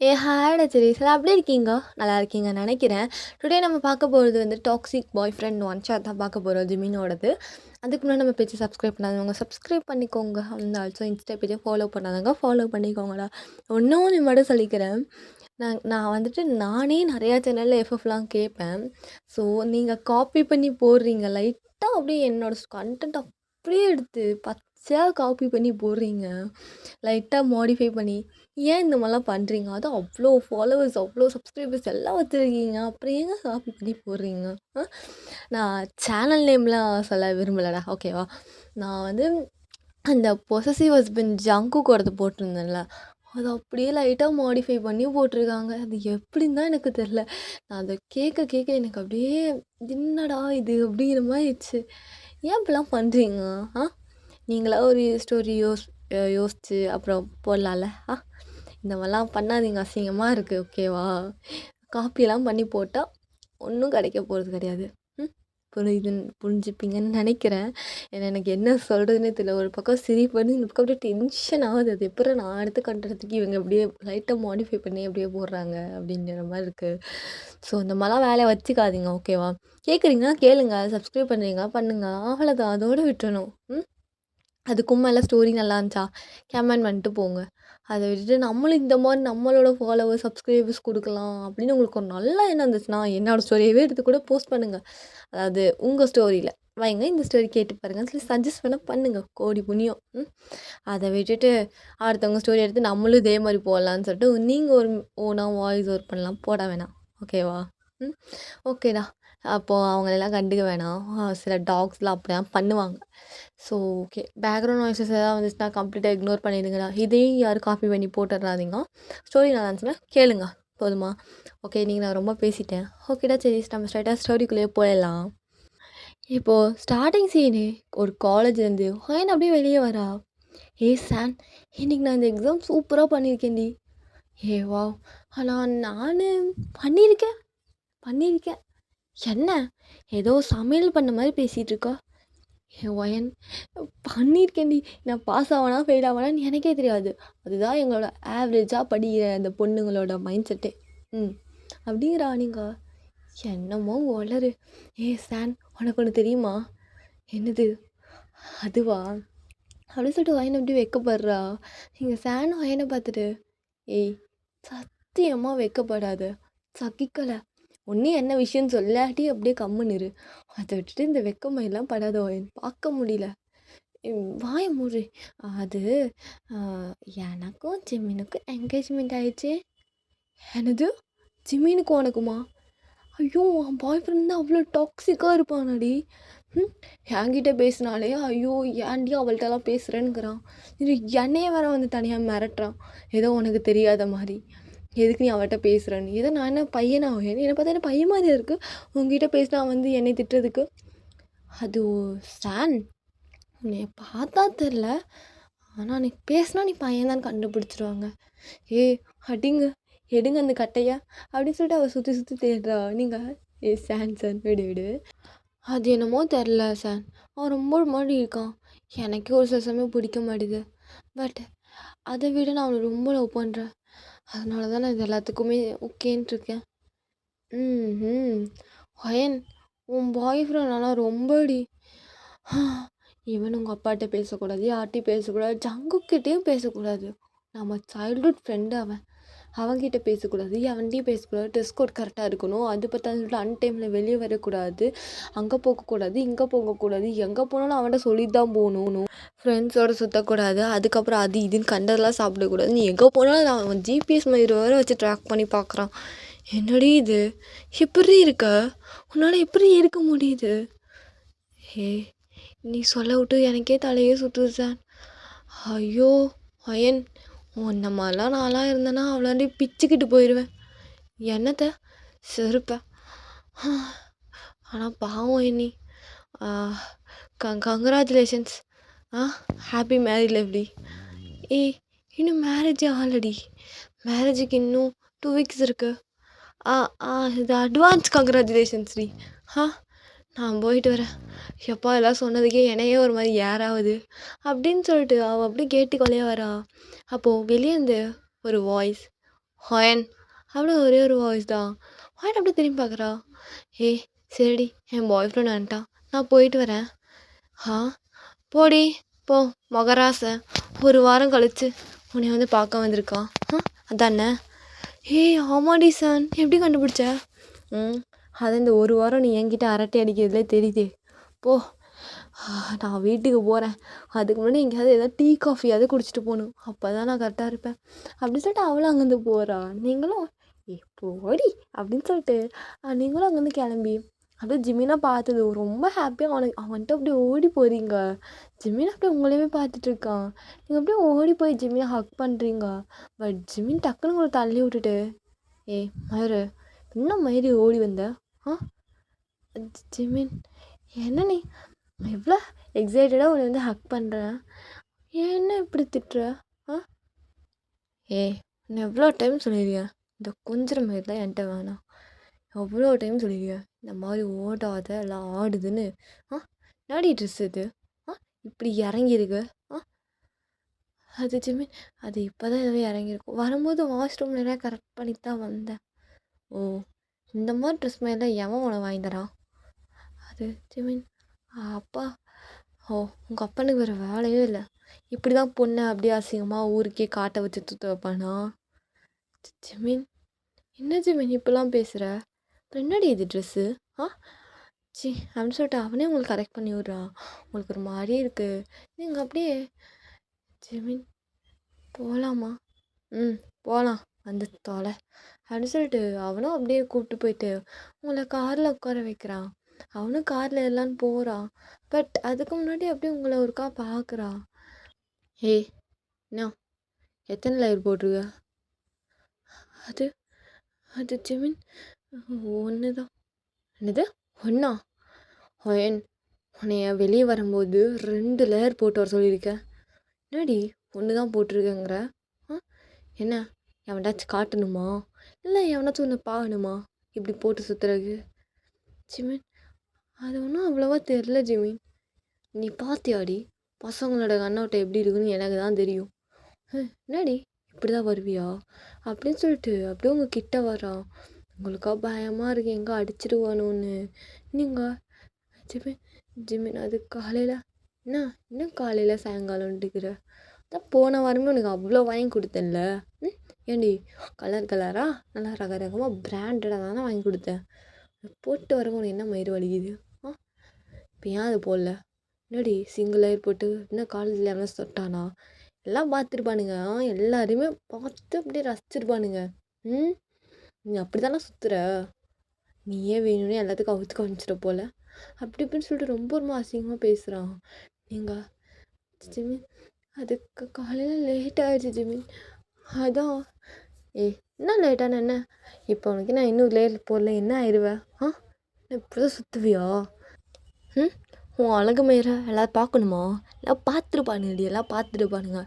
ஹாய்டா சீரிஸில் அப்படி இருக்கீங்க நல்லா இருக்கீங்கன்னு நினைக்கிறேன். டுடே நம்ம பார்க்க போகிறது வந்து டாக்ஸிக் பாய் ஃப்ரெண்ட் ஒன் ஷாட் தான் பார்க்க போகிறோம் ஜிமினோடது. அதுக்கு முன்னாடி நம்ம பேஜை சப்ஸ்கிரைப் பண்ணாதவங்க சப்ஸ்கிரைப் பண்ணிக்கோங்க. அந்த ஆல்சோ இன்ஸ்டா பேஜை ஃபாலோ பண்ணாதவங்க ஃபாலோ பண்ணிக்கோங்கடா. ஒன்றும் மட்டும் சொல்லிக்கிறேன். நான் வந்துட்டு நானே நிறையா சேனலில் எஃப்எஃப்லாம் கேட்பேன். ஸோ நீங்கள் காப்பி பண்ணி போடுறீங்க லைட்டாக அப்படியே என்னோடய கண்டென்ட் அப்படியே எடுத்து பச்சையாக காப்பி பண்ணி போடுறீங்க. லைட்டாக மாடிஃபை பண்ணி ஏன் இந்த மாதிரிலாம் பண்ணுறீங்க? அதுவும் அவ்வளோ ஃபாலோவர்ஸ் அவ்வளோ சப்ஸ்கிரைபர்ஸ் எல்லாம் வச்சுருக்கீங்க. அப்புறம் ஏங்க காப்பி பண்ணி போடுறீங்க? நான் சேனல் நேம்லாம் சொல்ல விரும்பலடா, ஓகேவா? நான் வந்து அந்த பொசசிவ் ஹஸ்பண்ட் ஜங்குக்கோடது போட்டிருந்தேன்ல, அது அப்படியே லைட்டாக மாடிஃபை பண்ணி போட்டிருக்காங்க. அது எப்படின்னு தான் எனக்கு தெரில. நான் அதை கேட்க கேட்க எனக்கு அப்படியே என்னடா இது அப்படிங்கிற மாதிரி ஆயிடுச்சு. ஏன் இப்படிலாம் பண்ணுறீங்க? நீங்களா ஒரு ஸ்டோரி யோசிச்சு அப்புறம் போடலாம்ல. இந்த மாதிரிலாம் பண்ணாதீங்க, அசிங்கமாக இருக்குது, ஓகேவா? காப்பியெல்லாம் பண்ணி போட்டால் ஒன்றும் கிடைக்க போகிறது கிடையாது. புரிஞ்சுப்பீங்கன்னு நினைக்கிறேன். ஏன்னா எனக்கு என்ன சொல்கிறதுனே தெரியல. ஒரு பக்கம் சிரிப்பு வந்து இந்த பக்கம் அப்படியே டென்ஷன் ஆகுது. அது எப்போ நான் அடுத்த கண்டனத்துக்கு இவங்க அப்படியே லைட்டாக மாடிஃபை பண்ணி அப்படியே போடுறாங்க அப்படிங்கிற மாதிரி இருக்குது. ஸோ இந்த மாதிரிலாம் வேலையை வச்சுக்காதீங்க, ஓகேவா? கேட்குறீங்கன்னா கேளுங்க, சப்ஸ்கிரைப் பண்ணுறீங்க பண்ணுங்க, அவ்வளோதான், அதோடு விட்டுறணும். அதுக்கும் மேலே ஸ்டோரி நல்லா இருந்துச்சா கமெண்ட் பண்ணிட்டு போங்க. அதை விட்டுட்டு நம்மளும் இந்த மாதிரி நம்மளோட ஃபாலோவர்ஸ் சப்ஸ்கிரைபர்ஸ் கொடுக்கலாம் அப்படின்னு உங்களுக்கு ஒரு நல்ல எண்ணம் இருந்துச்சுன்னா என்னோடய ஸ்டோரியவே எடுத்து கூட போஸ்ட் பண்ணுங்கள். அதாவது உங்கள் ஸ்டோரியில் வைங்க, இந்த ஸ்டோரி கேட்டு பாருங்கன்னு சொல்லி சஜஸ்ட் வேணால் பண்ணுங்கள், கோடி புண்ணியம். அதை விட்டுட்டு அடுத்தவங்க ஸ்டோரி எடுத்து நம்மளும் இதே மாதிரி போடலான்னு சொல்லிட்டு நீங்கள் ஒரு ஓனாக வாய்ஸ் ஒர்க் பண்ணலாம், போட வேணாம், ஓகேவா? ஓகேடா. அப்போது அவங்களெல்லாம் கண்டுக்க வேணாம். சில டாக்ஸ்லாம் அப்படி தான் பண்ணுவாங்க. ஸோ ஓகே, பேக்ரவுண்ட் நாய்ஸஸ் எதாவது வந்துச்சுன்னா கம்ப்ளீட்டாக இக்னோர் பண்ணிடுங்கடா. இதையும் யாரும் காப்பி பண்ணி போட்டுடுறாதீங்க. ஸ்டோரி நல்லா இருந்துச்சுன்னா கேளுங்க, போதுமா? ஓகே, நீங்கள் நான் ரொம்ப பேசிட்டேன். ஓகேடா சரி, நம்ம ஸ்ட்ரைட்டாக ஸ்டோரிக்குள்ளேயே போயிடலாம். இப்போது ஸ்டார்டிங் சீனு ஒரு காலேஜ்லேருந்து ஹொயன் அப்படியே வெளியே வரா. சான், இன்னைக்கு நான் இந்த எக்ஸாம் சூப்பராக பண்ணியிருக்கேன்டி. வா, ஆனால் நான் பண்ணியிருக்கேன் என்ன ஏதோ சமையல் பண்ண மாதிரி பேசிகிட்டு இருக்கா. ஒயன், பண்ணியிருக்கேன்டி, நான் பாஸ் ஆவானா ஃபெயில் ஆவானான்னு எனக்கே தெரியாது. அதுதான் எங்களோட ஆவரேஜாக படிக்கிற அந்த பொண்ணுங்களோட மைண்ட் செட்டே. அப்படிங்கிறா நீங்கள். என்னமோ வளரு. சான், உனக்கு ஒன்று தெரியுமா? என்னது? அதுவா அப்படின்னு சொல்லிட்டு ஒயனை எப்படி வைக்கப்படுறா. நீங்கள் சான் ஒயனை பார்த்துட்டு சத்தியமாக வைக்கப்படாது, சகிக்கலை. ஒன்று என்ன விஷயம்னு சொல்லாட்டி அப்படியே கம்முன்னு. அதை விட்டுட்டு இந்த வெக்கமையெல்லாம் படாத ஒயன், பார்க்க முடியல. வாய மூடு. அது எனக்கும் ஜிமினுக்கும் என்கேஜ்மெண்ட் ஆயிடுச்சு. என்னது? ஜிமினுக்கும் உனக்குமா? ஐயோ, அவன் பாய் ஃப்ரெண்ட் தான் அவ்வளோ டாக்ஸிக்காக இருப்பானாடி. என்கிட்ட பேசினாலே ஐயோ ஏன்டி அவள்கிட்டலாம் பேசுகிறேன்னுங்கிறான். இது என்னையே வேற வந்து தனியாக மிரட்டுறான், ஏதோ உனக்கு தெரியாத மாதிரி. எதுக்கு நீ அவள்கிட்ட பேசுகிறேன்னு? ஏதோ நான் என்ன பையனா? என்னை பார்த்தா என்ன பையன் மாதிரியா இருக்குது உங்ககிட்ட பேசினா வந்து என்னை திட்டுறதுக்கு? அது ஸ்டான், உன்னை பார்த்தா தெரில, ஆனால் நீ பேசினா நீ பையன்தான் கண்டுபிடிச்சிருவாங்க. அடிங்க, எடுங்க அந்த கட்டையா அப்படின்னு சொல்லிட்டு அவள் சுற்றி சுற்றி தேடுறா. நீங்கள் சான் விடு. அது என்னமோ தெரில சான், அவன் ரொம்ப ஒரு மாதிரி இருக்கான். எனக்கே ஒரு சில சமயம் பிடிக்க மாட்டேது. பட் அதை விட நான் அவனை ரொம்ப லவ் பண்ணுறேன். அதனால தான் நான் இது எல்லாத்துக்குமே ஓகேன்ட்டு இருக்கேன். ஒயன், உன் பாய் ஃப்ரெண்ட் ஆனால் ரொம்படி. இவன் உங்கள் அப்பாட்ட பேசக்கூடாது, யார்கிட்டையும் பேசக்கூடாது, ஜங்குக்கிட்டேயும் பேசக்கூடாது. நம்ம சைல்ட்ஹுட் ஃப்ரெண்டு அவன்கிட்ட பேசக்கூடாது, அவன்கிட்டையும் பேசக்கூடாது. ட்ரெஸ் கோட் கரெக்டாக இருக்கணும். அது பார்த்தா சொல்லிட்டு அன்டைமில் வெளியே வரக்கூடாது, அங்கே போகக்கூடாது, இங்கே போகக்கூடாது, எங்கே போனாலும் அவன்கிட்ட சொல்லிட்டு தான் போகணும். ஃப்ரெண்ட்ஸோடு சுற்றக்கூடாது, அதுக்கப்புறம் அது இதுன்னு கண்டதெல்லாம் சாப்பிடக்கூடாது. நீ எங்கே போனாலும் அவன் ஜிபிஎஸ் மாதிரி வேறு வச்சு ட்ராக் பண்ணி பார்க்குறான். என்னடி இது? எப்படி இருக்க? உன்னால் எப்படி இருக்க முடியுது? நீ சொல்ல விட்டு எனக்கே தலையே சுற்றுது சார். ஐயோ அயன், உன்ன மாதிரிலாம் நான்லாம் இருந்தேன்னா அவ்வளோண்டி பிச்சுக்கிட்டு போயிடுவேன். என்னத்த செருப்பேன். ஆனால் பாவம் என்னி. கங்க்ராச்சுலேஷன்ஸ். ஹாப்பி மேரிட் லைஃப்டி. இன்னும் மேரேஜ் ஆல்ரெடி, மேரேஜுக்கு இன்னும் 2 வீக்ஸ் இருக்குது. இது அட்வான்ஸ் கங்க்ராச்சுலேஷன்ஸ்டி. நான் போயிட்டு வரேன். எப்பா எல்லாம் சொன்னதுக்கே என்னையே ஒரு மாதிரி ஏறாகுது அப்படின்னு சொல்லிட்டு அவள் அப்படியே கேட்டுக்கொள்ளே வரா. அப்போது வெளியே இருந்து ஒரு வாய்ஸ், ஹாயன் அப்படியே ஒரே ஒரு வாய்ஸ் தான். ஹாயன் அப்படியே திரும்பி பார்க்குறா. ஏய் சரிடி என் பாய் ஃப்ரெண்ட் வந்துட்டான், நான் போயிட்டு வரேன். ஆ போடி போ மொகராச, ஒரு வாரம் கழிச்சு உன்னை வந்து பார்க்க வந்திருக்கான். அதானே? ஏய் ஆமாடி சான், எப்படி கண்டுபிடிச்ச? ம் அது இந்த ஒரு வாரம் நீ என்கிட்ட அரட்டை அடிக்கிறதுலே தெரியுதே. போ நான் வீட்டுக்கு போகிறேன், அதுக்கு முன்னாடி எங்கேயாவது ஏதாவது டீ காஃபியாவது குடிச்சிட்டு போகணும், அப்போ தான் நான் கரெக்டாக இருப்பேன் அப்படின்னு சொல்லிட்டு அவளும் அங்கேருந்து போகிறா. நீங்களும் ஏ போடி அப்படின்னு சொல்லிட்டு நீங்களும் அங்கேருந்து கிளம்பி அப்படியே ஜிமினா பார்த்தது ரொம்ப ஹாப்பியாக அவன்கிட்ட அப்படியே ஓடி போகிறீங்க. ஜிமின் அப்படியே உங்களையுமே பார்த்துட்டு இருக்கான். நீங்கள் அப்படியே ஓடி போய் ஜிமினை ஹக் பண்ணுறீங்க. பட் ஜிமின் டக்குன்னு உங்களை தள்ளி விட்டுட்டு, ஏய் மயூரு இன்னும் மயிறு ஓடி வந்த? ஆ ஜிமின் என்ன நீ எவ்வளோ எக்ஸைட்டடாக உன்னை வந்து ஹக் பண்ணுறேன், என்ன இப்படி திட்டுற? ஆ ஏய் நான் எவ்வளோ டைம் சொல்லியிருக்கேன் இந்த கொஞ்சம் மாதிரிலாம் என்கிட்ட வேணாம். எவ்வளோ டைம் சொல்லியிருக்கேன் இந்த மாதிரி ஓடாத எல்லாம் ஆடுதுன்னு. நாடி ட்ரெஸ் இது இப்படி இறங்கியிருக்கு. அது ஜிமின் அது இப்போ தான் எதுவும் இறங்கியிருக்கும், வரும்போது வாஷ்ரூம் நிறையா கரெக்ட் பண்ணி தான் வந்தேன். ஓ இந்த மாதிரி ட்ரெஸ் மாதிரிலாம் எவன் உனக்கு வாங்கி தரான்? அது ஜிமின் அப்பா. ஓ உங்கள் அப்பனுக்கு வேறு வேலையே இல்லை, இப்படி தான் பொண்ணை அப்படியே அசிங்கமாக ஊருக்கே காட்ட வச்சு சுற்ற வைப்பானா? ஜிமின் என்ன ஜிமின் இப்படிலாம் பேசுகிற? அப்புறம் என்னடி இது ட்ரெஸ்ஸு? அப்படின்னு சொல்லிட்டு அவனே உங்களுக்கு கரெக்ட் பண்ணி விட்றான். உங்களுக்கு ஒரு மாதிரியே இருக்குது, நீங்கள் அப்படியே ஜிமின் போகலாமா? போகலாம் வந்து தொலை அப்படின்னு சொல்லிட்டு அவனும் அப்படியே கூப்பிட்டு போயிட்டு உங்களை காரில் உட்கார வைக்கிறான். அவனும் காரில் எல்லாம் போகிறான். பட் அதுக்கு முன்னாடி அப்படியே உங்களை ஒருக்கா பார்க்குறான். ஏய் என்ன எத்தனை லைவ் போட்டிருக்க? அது அது ஜிமின் ஒன்று தான். என்னது ஒன்றா? ஹொயன் உன்னைய வெளியே வரும்போது 2 லேயர் போட்டு வர சொல்லியிருக்கேன், என்னடி ஒன்று தான் போட்டிருக்கேங்கிற? என்ன எவனாச்சும் காட்டணுமா, இல்லை எவனாச்சும் ஒன்று பார்க்கணுமா இப்படி போட்டு சுற்றுறதுக்கு? ஜிமின் அது ஒன்றும் அவ்வளோவா தெரில ஜிமின், நீ பார்த்தியாடி பசங்களோட கண்ணோட்டம் எப்படி இருக்குன்னு எனக்கு தான் தெரியும். என்னடி இப்படி தான் வருவியா அப்படின்னு சொல்லிட்டு அப்படியே உங்கள் கிட்ட வரான். உங்களுக்கா பயமாக இருக்கு எங்கே அடிச்சிடுவானோன்னு. நீங்கள் ஜிமின் ஜிமின் அது காலையில் என்ன காலையில் சாயங்காலம்ட்டுக்கிற? அதான் போன வாரமே உனக்கு அவ்வளோ வாங்கி கொடுத்தேன்ல. ஏண்டி கலர் கலராக நல்லா ரக ரகமாக பிராண்டடாக தானே வாங்கி கொடுத்தேன், போட்டு வரவும் உனக்கு என்ன மயிறு வலிக்குது? இப்போ ஏன் அது போடல? என்னடி சிங்கிள் லேயர் போட்டு என்ன காலேஜில் எவனா தொட்டானா? எல்லாம் பார்த்துருப்பானுங்க, எல்லாரையுமே பார்த்து அப்படியே ரசிச்சிருப்பானுங்க. நீ அப்படி தானே சுற்றுற, நீயே வேணும்னே எல்லாத்துக்கும் அவுத்து காமிச்சிட்ட போல் அப்படி இப்படின்னு சொல்லிட்டு ரொம்ப அசிங்கமாக பேசுகிறான். நீங்கள் ஜிமின் அதுக்கு காலையில் லேட் ஆகிடுச்சு ஜிமின், அதான். என்ன லேட்டான என்ன? இப்போ உனக்கு நான் இன்னும் லேட் போடல என்ன ஆயிடுவேன்? இப்படி தான் சுற்றுவியா? உன் அழகு மயிரை எல்லோரும் பார்க்கணுமா? எல்லாம் பார்த்துருப்பானுங்கடி, எல்லாம் பார்த்துருப்பானுங்க.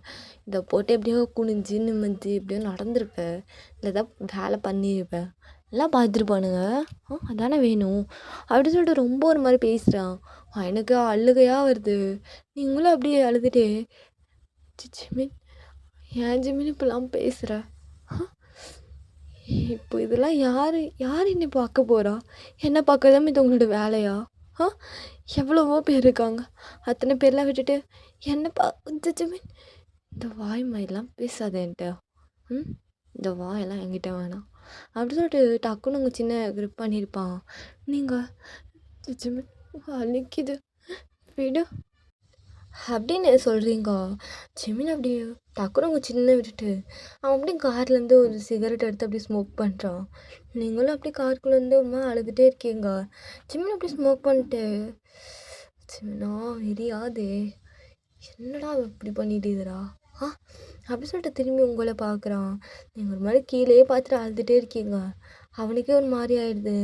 இதை போட்டு எப்படியோ குனிஞ்சு நிமிஞ்சு எப்படியோ நடந்திருப்பேன், இல்லை ஏதாவது வேலை பண்ணியிருப்பேன், எல்லாம் பார்த்துருப்பானுங்க. அதானே வேணும் அப்படின்னு சொல்லிட்டு ரொம்ப ஒரு மாதிரி பேசுகிறான். எனக்கு அழுகையாக வருது. நீங்களும் அப்படியே அழுதுட்டே, ஜிமின் ஏன் ஜிமின் இப்பெல்லாம் பேசுகிற? இப்போ இதெல்லாம் யார் என்னை பார்க்க போகிறா? என்னை பார்க்க தான் இது உங்களோட வேலையா? எவ்வளவோ பேர் இருக்காங்க, அத்தனை பேர்லாம் விட்டுட்டு என்னை ஜிமின் இந்த வாய் மாதிரிலாம் பேசாத என்கிட்ட. இந்த வாயெல்லாம் என்கிட்ட வேணாம் அப்படி சொல்லிட்டு டக்குன்னு உங்கள் சின்ன க்ரிப் பண்ணியிருப்பான். நீங்கள் ஜிமின் வலிக்குது விடு அப்படின்னு சொல்கிறீங்க. ஜிமின் அப்படியே டக்குன்னு உங்கள் சின்ன விட்டுட்டு அவன் அப்படியே கார்லேருந்து ஒரு சிகரெட் எடுத்து அப்படியே ஸ்மோக் பண்ணுறான். நீங்களும் அப்படியே காருக்குள்ளேருந்து ஒரு மாதிரி அழுதுகிட்டே இருக்கீங்க. ஜிமின் அப்படியே ஸ்மோக் பண்ணிட்டு, ஜிமினா எரியாதே, என்னடா இப்படி பண்ணிட்டுதுடா அப்படி சொல்லிட்டு திரும்பி உங்களை பார்க்குறான். நீங்கள் ஒரு மாதிரி கீழே பார்த்துட்டு அழுதுகிட்டே இருக்கீங்க. அவனுக்கே ஒரு மாதிரி ஆயிடுது.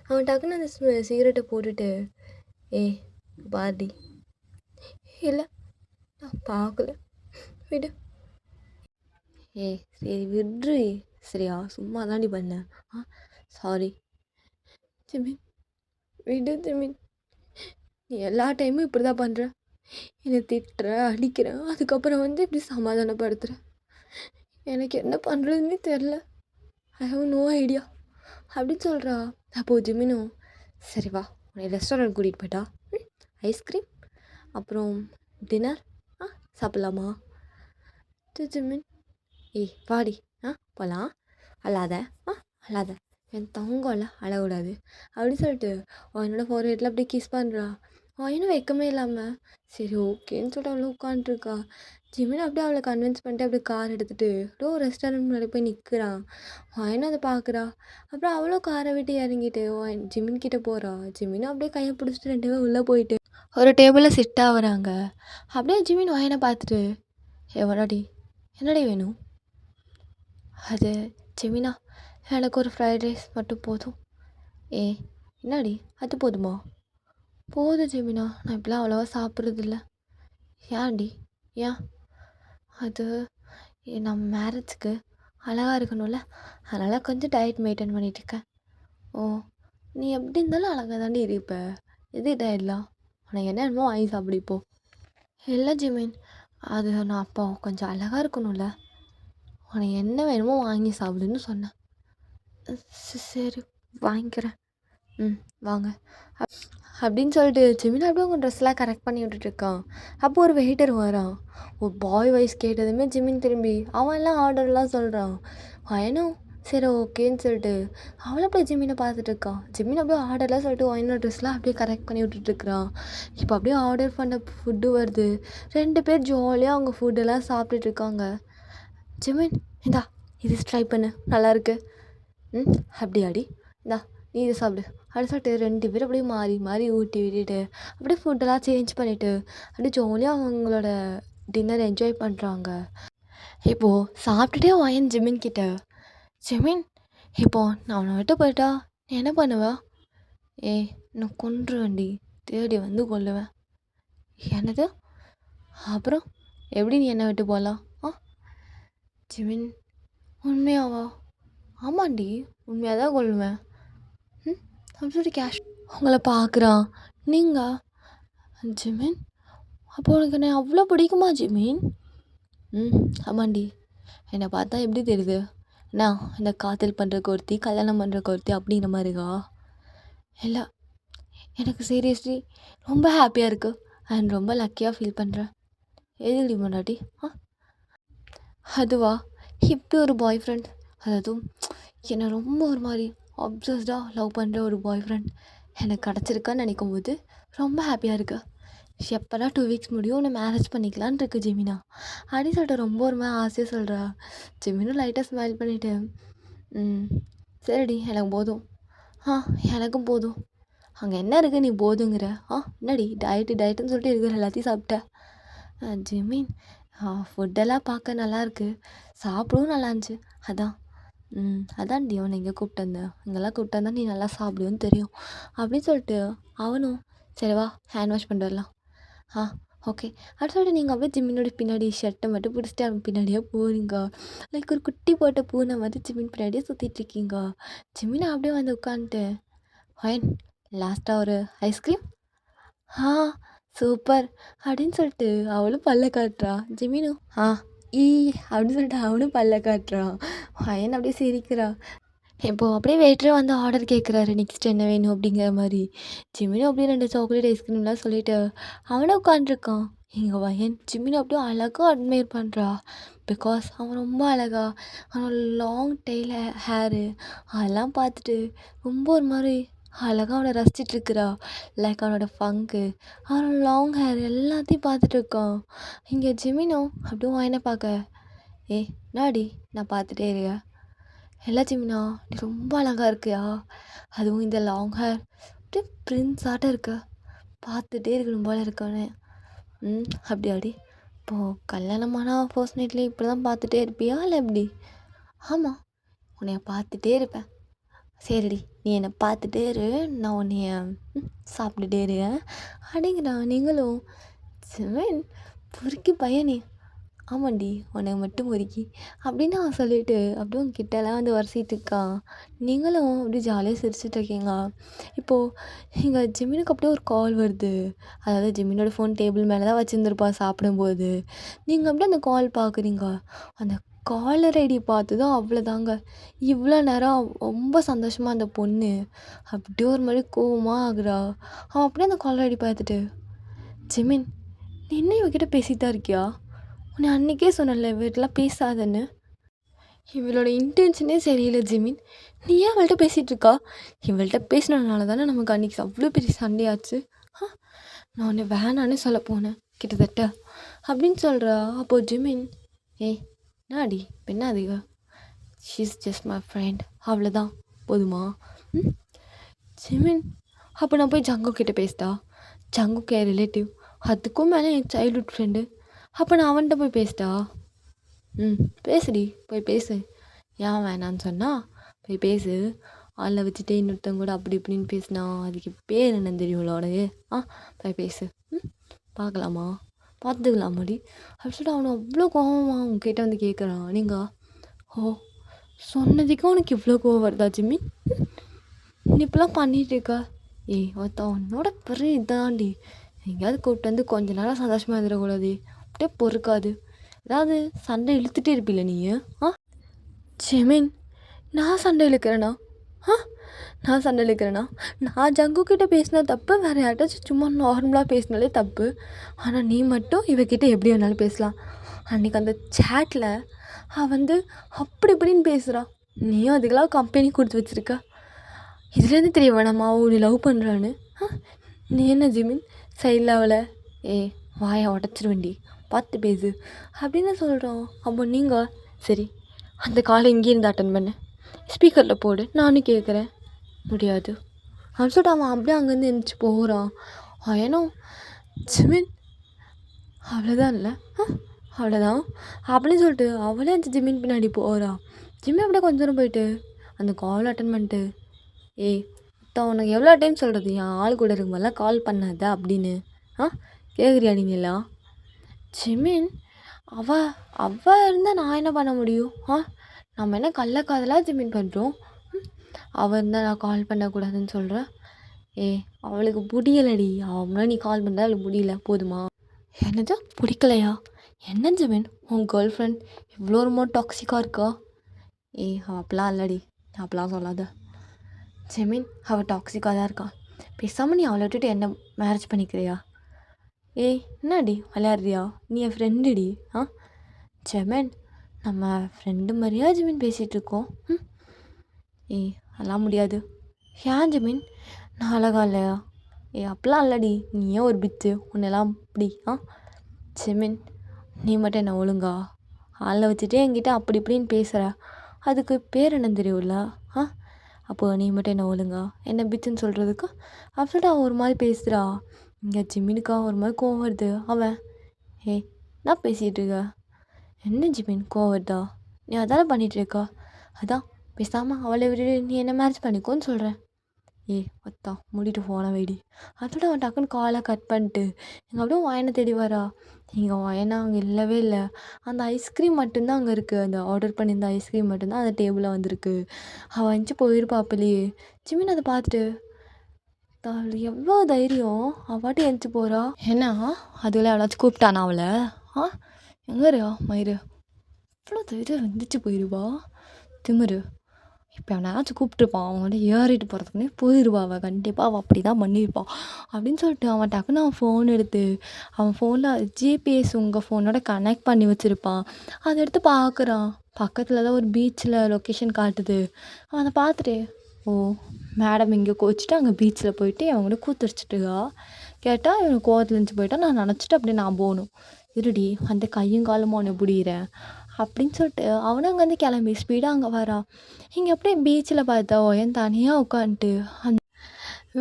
அவன் டக்குன்னு அந்த சிகரெட்டை போட்டுட்டு, பாரதி இல்லை நான் பார்க்கல விடு. சரி விட்ரு சரியா, சும்மா தாண்டி பண்ணேன். சாரி ஜிமின் விடு ஜிமின், நீ எல்லா டைமும் இப்படி தான் பண்ணுற, என்னை திட்டுற அடிக்கிறேன், அதுக்கப்புறம் வந்து இப்படி சமாதானப்படுத்துகிற, எனக்கு என்ன பண்ணுறதுன்னே தெரில. ஐ ஹேவ் நோ ஐடியா அப்படின்னு சொல்கிறா. அப்போது ஜிமினும் சரி வா உன்னை ரெஸ்டாரண்ட் கூட்டிகிட்டு போயிட்டா ஐஸ்கிரீம் அப்புறம் டின்னர் சாப்பிட்லாமா ஜிமின் ஏய் வாடி போகலாம் அழாத அழாத என் தங்கம்ல அழக்கூடாது அப்படின்னு சொல்லிட்டு என்னோட ஃபோர்ஹெட்டில் அப்படியே கிஸ் பண்ணுறா. இன்னும் வெக்கமே இல்லாமல் சரி ஓகேன்னு சொல்லிட்டு அவளை உட்காந்துருக்கா. ஜிமின் அப்படியே அவளை கன்வின்ஸ் பண்ணிட்டு அப்படியே கார் எடுத்துகிட்டு அப்படியே ஒரு ரெஸ்டாரண்ட் முன்னாடி போய் நிற்கிறான். இன்னும் அதை பார்க்குறா. அப்புறம் அவளோ காரை விட்டு இறங்கிட்டு ஜிமின் கிட்டே போகிறா. ஜிமினும் அப்படியே கையை பிடிச்சிட்டு 2 பேரும் உள்ளே போயிட்டு ஒரு டேபிளில் செட் ஆகுறாங்க. அப்படியே ஜிமின் வாயனை பார்த்துட்டு எவ்வளோடி என்னடி வேணும்? அது ஜெமினா எனக்கு ஒரு ஃப்ரைட் ரைஸ் மட்டும் போதும். என்னடி அது போதுமா? போதும் ஜெமினா, நான் இப்போலாம் அவ்வளோவா சாப்பிட்றதில்ல. ஏன்டி? ஏன்? அது நம்ம மேரேஜுக்கு அழகாக இருக்கணும்ல, அதனால் கொஞ்சம் டயட் மெயின்டைன் பண்ணிகிட்ருக்கேன். நீ எப்படி இருந்தாலும் அழகாக தாண்டி இருப்ப, எது டயட்லாம்? உனக்கு என்ன வேணுமோ வாங்கி சாப்பிடு. இல்லை ஜிமின், அது நான் அப்போ கொஞ்சம் அழகாக இருக்கணும்ல, உனக்கு என்ன வேணுமோ வாங்கி சாப்பிடுன்னு சொன்னேன். சரி வாங்கிக்கிறேன். வாங்க அப்படின்னு சொல்லிட்டு ஜெமினா அப்படியே உங்கள் ட்ரெஸ்லாம் கரெக்ட் பண்ணி விட்டுட்ருக்கான். அப்போ ஒரு வெயிட்டர் வரான். ஒரு பாய் வாய்ஸ் கேட்டதுமே ஜிமின் திரும்பி அவன்லாம் ஆர்டர்லாம் சொல்கிறான். அவனும் சரி ஓகேன்னு சொல்லிட்டு அவளை அப்படியே ஜிமினை பார்த்துட்ருக்கான். ஜிமின் அப்படியே ஆர்டர்லாம் சொல்லிட்டு அவனோட ட்ரெஸ்லாம் அப்படியே கரெக்ட் பண்ணி விட்டுட்ருக்குறான். இப்போ அப்படியே ஆர்டர் பண்ண ஃபுட்டு வருது. 2 பேர் ஜாலியாக அவங்க ஃபுட்டெல்லாம் சாப்பிட்டுட்ருக்காங்க. ஜிமின் இந்தா இது ட்ரை பண்ணு நல்லாயிருக்கு. அப்படியாடி இந்தா நீ இதை சாப்பிடு அப்படி சொல்லிட்டு 2 பேரும் அப்படியே மாறி மாறி ஊட்டி விட்டுட்டு அப்படியே ஃபுட்டெல்லாம் சேஞ்ச் பண்ணிவிட்டு அப்படியே ஜாலியாக அவங்களோட டின்னர் என்ஜாய் பண்ணுறாங்க. இப்போது சாப்பிட்டுட்டே வாயன் ஜிமின் கிட்ட ஜிமின் இப்போது நான் அவனை விட்டு போயிட்டா நீ என்ன பண்ணுவா? நான் கொன்றுவேன்டி, தேடி வந்து கொல்லுவேன். என்னது? அப்புறம் எப்படி நீ என்னை விட்டு போகலாம்? ஜிமின் உண்மையாவா? ஆமாண்டி உண்மையாக தான் கொள்ளுவேன். அப்படின்னு சொல்லிட்டு கேஷ் உங்களை பார்க்குறான். நீங்கள் ஜிமின் அப்போ உனக்கு என்ன அவ்வளோ பிடிக்குமா ஜிமின்? ஆமாண்டி, என்னை பார்த்தா எப்படி தெரியுது? நான் இந்த காதல் பண்ணுறக்கு ஒருத்தி கல்யாணம் பண்ணுறக்கு ஒருத்தி அப்படிங்கிற மாதிரிக்கா? இல்லை, எனக்கு சீரியஸ்லி ரொம்ப ஹாப்பியாக இருக்குது அண்ட் ரொம்ப லக்கியாக ஃபீல் பண்ணுறேன். எதுடி முன்னாடி? அதுவா இப்படி ஒரு பாய் ஃப்ரெண்ட், அதாவது என்னை ரொம்ப ஒரு மாதிரி அப்சஸ்டாக லவ் பண்ணுற ஒரு பாய் ஃப்ரெண்ட் எனக்கு கிடச்சிருக்கான்னு நினைக்கும் போது ரொம்ப ஹாப்பியாக இருக்கு. எப்போனா 2 வீக்ஸ் முடியும் உன்னை மேரேஜ் பண்ணிக்கலான் இருக்கு ஜெமினா அப்படின்னு சொல்லிட்டு ரொம்ப ஒரு மாதிரி ஆசையாக சொல்கிறா. ஜெமினும் லைட்டாக ஸ்மைல் பண்ணிவிட்டு சரிடி எனக்கு போதும். எனக்கும் போதும். அங்கே என்ன இருக்குது நீ போதுங்கிற? என்னடி டயட்டுன்னு சொல்லிட்டு இருக்கிற எல்லாத்தையும் சாப்பிட்ட? ஜெமின் ஃபுட்டெல்லாம் பார்க்க நல்லாயிருக்கு, சாப்பிடவும் நல்லா இருந்துச்சு, அதான்டி அவனை இங்கே கூப்பிட்டு வந்தேன், இங்கெல்லாம் கூப்பிட்டு வந்தால் நீ நல்லா சாப்பிடுவேன்னு தெரியும் அப்படின்னு சொல்லிட்டு அவனும் சரி வா ஹேண்ட் வாஷ் பண்ணிட்டு வரலாம். ஓகே அப்படின்னு சொல்லிட்டு நீங்கள் அப்படியே ஜிம்மினோட பின்னாடி ஷர்ட்டை மட்டும் பிடிச்சிட்டு அவன் பின்னாடியே போகிறீங்க. லைக் ஒரு குட்டி போட்ட பூனை மாதிரி ஜிம்மின் பின்னாடியே சுற்றிட்டுருக்கீங்க. ஜிம்மினை அப்படியே வந்து உட்காந்துட்டு ஃபைன் லாஸ்ட்டாக ஒரு ஐஸ்கிரீம் சூப்பர் அப்படின்னு சொல்லிட்டு அவளும் பல்ல காட்டுறா. ஜிமினும் அப்படின்னு சொல்லிட்டு அவனும் பல்ல காட்டுறான். பையன் அப்படியே சிரிக்கிறா. இப்போது அப்படியே வெயிட்டரே வந்து ஆர்டர் கேட்குறாரு நெக்ஸ்ட் என்ன வேணும் அப்படிங்கிற மாதிரி. ஜிமினும் அப்படியே 2 சாக்லேட் ஐஸ்கிரீம்லாம் சொல்லிவிட்டு அவனை உட்காண்ட்ருக்கான். எங்கள் பையன் ஜிமினும் அப்படியே அழகாக அட்மையர் பண்ணுறா. பிகாஸ் அவன் ரொம்ப அழகா அவனோட லாங் டெய்ல் ஹேரு அதெல்லாம் பார்த்துட்டு ரொம்ப ஒரு மாதிரி அழகாக அவனை ரசிச்சிட்ருக்குறா. லைக் அவனோட ஃபங்கு அவனோட லாங் ஹேர் எல்லாத்தையும் பார்த்துட்ருக்கான். இங்கே ஜிமினும் அப்படியே வாயினை பார்க்க நாடி நான் பார்த்துட்டே இருக்கேன். இல்லை ஜிமினா நீ ரொம்ப அழகாக இருக்கியா, அதுவும் இந்த லாங் ஹேர் அப்படியே பிரின்ஸ் ஆட்டம் இருக்க, பார்த்துட்டே இருக்கணும் போல இருக்கவனே. அப்படியாடி இப்போது கல்யாணமானா ஃபர்ஸ்ட் நைட்லேயே இப்படி தான் பார்த்துட்டே இருப்பியா இல்லை எப்படி? ஆமாம் உன்னைய பார்த்துட்டே இருப்பேன். சரிடி நீ என்னை பார்த்துட்டே இரு, நான் உன்னைய சாப்பிட்டுட்டே இருக்கேன் அப்படிங்கிறா. நீங்களும் ஜிமின் பொறுக்கி பையனே ஆமாண்டி உனக்கு மட்டும் பொறுக்கி அப்படின்னு அவன் சொல்லிவிட்டு அப்படியே உங்க கிட்டலாம் வந்து வரிசிட்டு இருக்கான். நீங்களும் அப்படியே ஜாலியாக சிரிச்சிட்டு இருக்கீங்க. இப்போது எங்கள் ஜிமினுக்கு அப்படியே ஒரு கால் வருது. அதாவது ஜிமினோட ஃபோன் டேபிள் மேலே தான் வச்சுருந்துருப்பா சாப்பிடும்போது. நீங்கள் அப்படியே அந்த கால் பார்க்குறீங்க. அந்த காலர் ஐடி பார்த்ததும் அவ்வளோதாங்க. இவ்வளோ நேரம் ரொம்ப சந்தோஷமா அந்த பொண்ணு அப்படியே ஒரு மாரி கோவமா ஆகுறா. அவன் அப்படியே அந்த காலர் ஐடி பார்த்துட்டு, "ஜெமின், நீ இன்னும் இவகிட்ட பேசிட்டு தான் இருக்கியா? உன்னை அன்னைக்கே சொன்னேன்ல இவகிட்டலாம் பேசாதன்னு." இவளோட இன்டென்ஷனே சரியில்லை ஜெமின். நீ ஏன் அவள்கிட்ட பேசிகிட்டு இருக்கா? இவள்கிட்ட பேசினதுனால தானே நமக்கு அன்றைக்கி அவ்வளோ பெரிய சண்டையாச்சு. நான் உன்னை வேணான்னு சொல்ல போனேன் கிட்டத்தட்ட அப்படின்னு சொல்கிறா. அப்போது ஜெமின், ஏய் என்னாடி இப்போ என்ன அதிக, ஷீஸ் ஜஸ்ட் மை ஃப்ரெண்ட், அவ்வளோதான் போதுமா? ஜெமின், அப்போ நான் போய் ஜங்கு கிட்டே பேசிட்டா? ஜங்குக்கு என் ரிலேட்டிவ், அதுக்கும் மேலே என் சைல்ட்ஹுட் ஃப்ரெண்டு. அப்போ நான் அவன்கிட்ட போய் பேசிட்டா? பேசுடி, போய் பேசு. ஏன் வேணான்னு சொன்னா? போய் பேசு. ஆளை வச்சுட்டு இன்னொருத்தவங்க கூட அப்படி இப்படின்னு பேசினா அதுக்கு பேர் என்னன்னு தெரியும்ல உனக்கு? போய் பேசு. பார்க்கலாமா? பார்த்துக்கலாமாடி அப்படி சொல்லிட்டு அவனை அவ்வளோ கோவமாக உங்ககிட்ட வந்து கேட்குறான். நீங்கள் ஓ சொன்னதுக்கு உனக்கு இவ்வளோ கோவம் வருதா ஜிம்மி? நீ இப்பெல்லாம் பண்ணிகிட்டு இருக்கா? ஏய் ஒருத்தன் உன்னோட பெரிய இதாண்டி, எங்கேயாவது கூப்பிட்டு வந்து கொஞ்ச நேரம் சந்தோஷமாக இருந்துடக்கூடாது, அப்படியே பொறுக்காது. ஏதாவது சண்டை இழுத்துட்டே இருப்பில்ல நீ? ஜெமின், நான் சண்டை இழுக்கிறேண்ணா? நான் சண்டை இழுக்கிறேண்ணா? நான் ஜங்கு கிட்டே பேசினா தப்பு, வேறு யார்ட்டாச்சும் சும்மா நார்மலாக பேசினாலே தப்பு. ஆனால் நீ மட்டும் இவகிட்ட எப்படி வேணாலும் பேசலாம். அன்றைக்கி அந்த சேட்டில் வந்து அப்படி இப்படின்னு பேசுகிறா. நீயும் அதுக்கெல்லாம் கம்பெனி கொடுத்து வச்சுருக்க. இதுலேருந்து தெரிய வேணாமா உன்னை லவ் பண்ணுறான்னு? நீ என்ன ஜெமின் சைடில் அவளை வாயை உடச்சிருவேண்டி, பார்த்து பேசு அப்படின்னு சொல்கிறோம். அப்போ நீங்கள் சரி அந்த காலை இங்கேருந்து அட்டன் பண்ண, ஸ்பீக்கரில் போடு, நானும் கேட்குறேன். முடியாது அப்படின்னு சொல்லிட்டு அவன் அப்படியே அங்கேருந்து எழுந்திரிச்சு போகிறான். ஏன்னா ஜிமின் அவ்வளோதான் இல்லை, அவ்வளோதான் அப்படின்னு சொல்லிட்டு அவளே அந்த ஜிமின் பின்னாடி போகிறான். ஜிம்மி அப்படியே கொஞ்ச தூரம் போயிட்டு அந்த கால் அட்டன் பண்ணிட்டு, உனக்கு எவ்வளோ டைம் சொல்கிறது என் ஆள் கூட இருக்கும்போதெல்லாம் கால் பண்ணாத அப்படின்னு? கேட்குறியா நீங்களா? ஜிமின், அவள் இருந்தால் நான் என்ன பண்ண முடியும்? நம்ம என்ன கள்ளக்காதலாக ஜிமின் பண்ணுறோம்? அவள் இருந்தால் நான் கால் பண்ணக்கூடாதுன்னு சொல்கிறேன். அவளுக்கு முடியலடி, அவள் முன்னாடி நீ கால் பண்ணுறா அவளுக்கு முடியல, போதுமா? என்னது பிடிக்கலையா? என்ன ஜிமின் உன் கேர்ள் ஃப்ரெண்ட் இவ்வளோ ரொம்ப டாக்ஸிக்காக இருக்கா? அவள் அப்படிலாம் இல்லடி, அப்படிலாம் சொல்லாத. ஜெமின், அவள் டாக்ஸிக்காக தான் இருக்கா. பேசாமல் நீ அவளை விட்டுட்டு என்ன மேரேஜ் பண்ணிக்கிறியா? என்னடி விளையாடுறியா? நீ என் ஃப்ரெண்டுடி. ஜெமின், நம்ம ஃப்ரெண்டு மாதிரியா ஜெமின் பேசிகிட்டு இருக்கோம்? அதெல்லாம் முடியாது. ஏன் ஜெமின், நான் அழகா இல்லையா? அப்படிலாம் இல்லடி, நீ ஏன் ஒரு பித்து, உன்னெல்லாம் அப்படி? ஜெமின், நீ மட்டும் என்ன ஒழுங்கா ஆளை வச்சுட்டே என்கிட்ட அப்படி இப்படின்னு பேசுகிற, அதுக்கு பேர் என்ன தெரியும்ல? அப்போ நீ மட்டும் என்ன ஒழுங்கா என்ன பித்துன்னு சொல்கிறதுக்கு அப்படி சொல்லிட்டு அவன் ஒரு மாதிரி பேசுகிறா. இங்கே ஜிமினுக்கா ஒரு மாதிரி கோவம் வருது. அவன் நான் பேசிகிட்டு இருக்க, என்ன ஜிமின் கோவம் வருதா? நீ அதானே பண்ணிகிட்டு இருக்கா? அதான் பேசாமல் அவளை விட்டுட்டு நீ என்ன மேரேஜ் பண்ணிக்கோன்னு சொல்கிறேன். ஒத்தா மூடிட்டு போன வைடி. அதோட அவன் டக்குன்னு காலை கட் பண்ணிட்டு எங்கள் அப்படியே வயனை தேடி வரா. எங்கள் வயனா அங்கே இல்லவே இல்லை. அந்த ஐஸ்கிரீம் மட்டும்தான் அங்கே இருக்குது. அந்த ஆர்டர் பண்ணியிருந்த ஐஸ்கிரீம் மட்டும்தான் அந்த டேபிளில் வந்திருக்கு. அவள் வந்துச்சு போயிருப்பாப்பிலையே. ஜிமின் அதை பார்த்துட்டு, அவள் எவ்வளோ தைரியம், அவாட்டி எழுந்துச்சு போகிறா. ஏன்னா அதுல எவ்வளோச்சும் கூப்பிட்டானா அவளை? எங்கேறியா மயிறு, எவ்வளோ தைரியம் வந்துச்சு போயிடுவா, திமிரு. இப்போ அவனாச்சும் கூப்பிட்டுருப்பான், அவங்கள்ட்ட ஏறிட்டு போகிறதுக்குன்னே போயிடுவா அவள். கண்டிப்பாக அவள் அப்படி தான் பண்ணியிருப்பான் அப்படின்னு சொல்லிட்டு அவன் டக்குன்னு அவன் ஃபோன் எடுத்து அவன் ஃபோனில் ஜிபிஎஸ் உங்கள் ஃபோனோட கனெக்ட் பண்ணி வச்சுருப்பான். அதை எடுத்து பார்க்குறான். பக்கத்தில் தான் ஒரு பீச்சில் லொக்கேஷன் காட்டுது. அவன் அதை பார்த்துட்டு, மேடம் இங்கே கோச்சிட்டு அங்கே பீச்சில் போயிட்டு அவங்கள கூத்துடிச்சிட்டுக்கா. கேட்டால் இவனுக்கு கோவத்தில் இருந்துச்சு போயிட்டா. நான் நினச்சிட்டு அப்படியே நான் போகணும். இருடி அந்த கையும் காலமாக ஒன்று பிடிக்கிறேன் அப்படின்னு சொல்லிட்டு அவனும் அங்கேருந்து கிளம்பி ஸ்பீடாக அங்கே வரான். இங்கே அப்படியே பீச்சில் பார்த்தா என் தனியாக உட்காந்துட்டு அந்த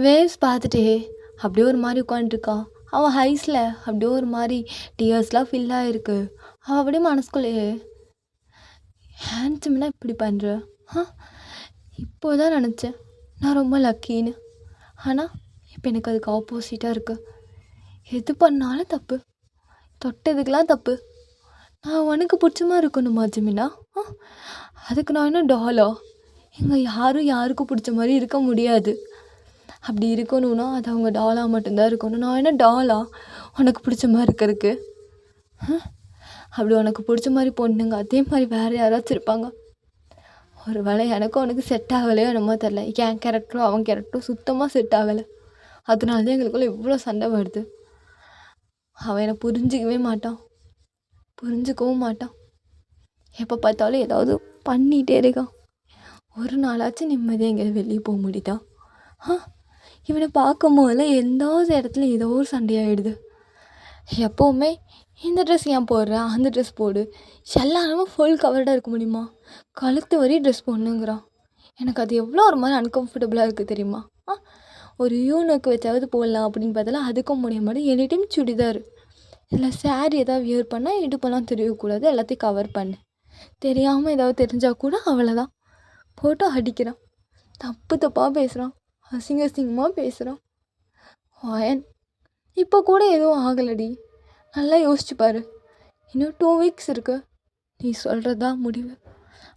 வேவ்ஸ் பார்த்துட்டு அப்படியே ஒரு மாதிரி உட்காந்துருக்கான். அவன் ஹைஸில் அப்படியே ஒரு மாதிரி டியர்ஸ்லாம் ஃபில் ஆகிருக்கு. அவள் அப்படியே மனசுக்குள்ளேயே, ஹேண்ட்ஸம்னா இப்படி பண்ணுற, இப்போ தான் நினச்சேன் நான் ரொம்ப லக்கின்னு. ஆனால் இப்போ எனக்கு அதுக்கு ஆப்போசிட்டாக இருக்குது. எது பண்ணாலும் தப்பு, தொட்டதுக்கெலாம் தப்பு. நான் உனக்கு பிடிச்ச மாதிரி இருக்கணுமா ஜிமினா? அதுக்கு நான் என்ன டாலா? இங்கே யாரும் யாருக்கும் பிடிச்ச மாதிரி இருக்க முடியாது. அப்படி இருக்கணும்னா அது அவங்க டாலாக மட்டும்தான் இருக்கணும். நான் என்ன டாலா உனக்கு பிடிச்ச மாதிரி இருக்கிறதுக்கு? அப்படி உனக்கு பிடிச்ச மாதிரி பொண்ணுங்க அதே மாதிரி வேறு யாராச்சும் இருப்பாங்க. ஒரு வேளை எனக்கும் அவனுக்கு செட் ஆகலையோ என்னமோ தெரில. என் கேரக்டரும் அவன் கேரக்டரும் சுத்தமாக செட் ஆகலை. அதனால தான் எங்களுக்குள்ளே இவ்வளோ சண்டை வருது. அவன் என்னை புரிஞ்சிக்கவே மாட்டான், புரிஞ்சுக்கவும் மாட்டான். எப்போ பார்த்தாலும் ஏதாவது பண்ணிகிட்டே இருக்கான். ஒரு நாளாச்சும் நிம்மதியாக எங்கேயாவது வெளியே போக முடியுதா? இவனை பார்க்கும் போதெல்லாம் எந்த இடத்துல ஏதோ ஒரு சண்டையாகிடுது. எப்போவுமே இந்த ட்ரெஸ் ஏன் போடுற, அந்த ட்ரெஸ் போடு, எல்லாருமே ஃபுல் கவர்டாக இருக்க முடியுமா? கழுத்து வரையும் ட்ரெஸ் போடணுங்கிறான். எனக்கு அது எவ்வளோ ஒரு மாதிரி அன்கம்ஃபர்டபுளாக இருக்குது தெரியுமா? ஒரு யூனக்கு வச்சாவது போடலாம் அப்படின்னு பார்த்தாலும் அதுக்கும் முடிய மாட்டேன். எனி டைம் சுடிதார் இல்லை சாரீ ஏதாவது வியர் பண்ணால் இடுப்பெல்லாம் தெரியக்கூடாது, எல்லாத்தையும் கவர் பண்ணு. தெரியாமல் ஏதாவது தெரிஞ்சால் கூட அவ்வளோதான் போட்டு அடிக்கிறான். தப்பு தப்பாக பேசுகிறான், அசிங்கமாக பேசுகிறான். வாயன் இப்போ கூட எதுவும் ஆகலடி, நல்லா யோசிச்சு பாரு. இன்னும் 2 வீக்ஸ் இருக்குது, நீ சொல்கிறதா முடிவு.